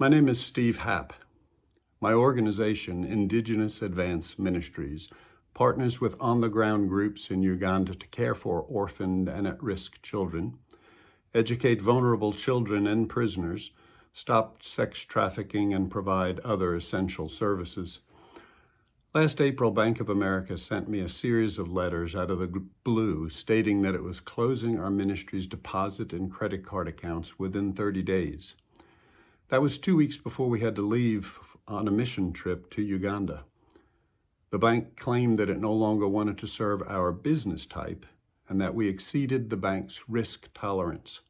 My name is Steve Happ. My organization, Indigenous Advance Ministries, partners with on-the-ground groups in Uganda to care for orphaned and at-risk children, educate vulnerable children and prisoners, stop sex trafficking, and provide other essential services. Last April, Bank of America sent me a series of letters out of the blue stating that it was closing our ministry's deposit and credit card accounts within 30 days. That was 2 weeks before we had to leave on a mission trip to Uganda. The bank claimed that it no longer wanted to serve our business type and that we exceeded the bank's risk tolerance.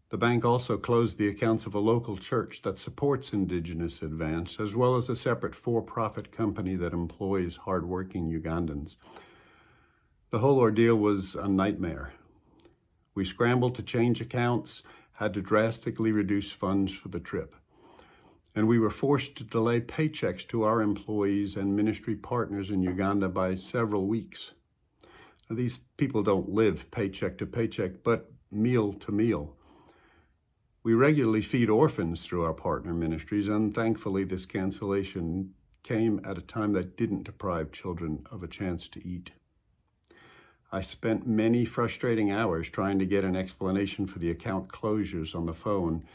The bank also closed the accounts of a local church that supports Indigenous Advance, as well as a separate for-profit company that employs hardworking Ugandans. The whole ordeal was a nightmare. We scrambled to change accounts, had to drastically reduce funds for the trip, and we were forced to delay paychecks to our employees and ministry partners in Uganda by several weeks. Now, these people don't live paycheck to paycheck, but meal to meal. We regularly feed orphans through our partner ministries, and thankfully this cancellation came at a time that didn't deprive children of a chance to eat. I spent many frustrating hours trying to get an explanation for the account closures on the phone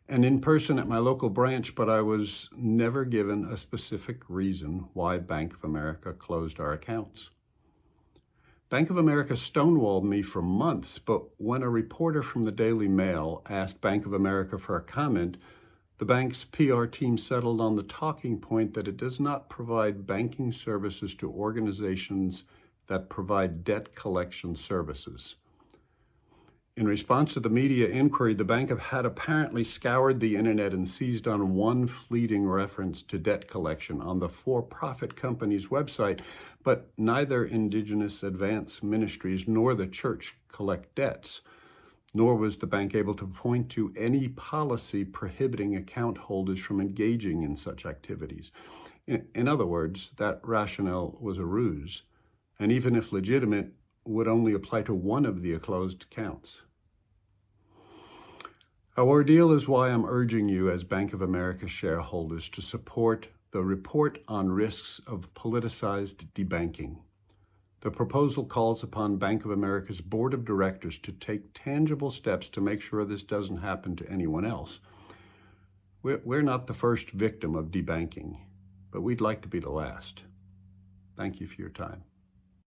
and in person at my local branch, but I was never given a specific reason why Bank of America closed our accounts. Bank of America stonewalled me for months, but when a reporter from the Daily Mail asked Bank of America for a comment, the bank's PR team settled on the talking point that it does not provide banking services to organizations that provide debt collection services. In response to the media inquiry, the bank had apparently scoured the internet and seized on one fleeting reference to debt collection on the for-profit company's website, but neither Indigenous Advance Ministries nor the church collect debts, nor was the bank able to point to any policy prohibiting account holders from engaging in such activities. In other words, that rationale was a ruse, and even if legitimate, would only apply to one of the closed accounts. Our ordeal is why I'm urging you as Bank of America shareholders to support the report on risks of politicized debanking. The proposal calls upon Bank of America's board of directors to take tangible steps to make sure this doesn't happen to anyone else. We're not the first victim of debanking, but we'd like to be the last. Thank you for your time.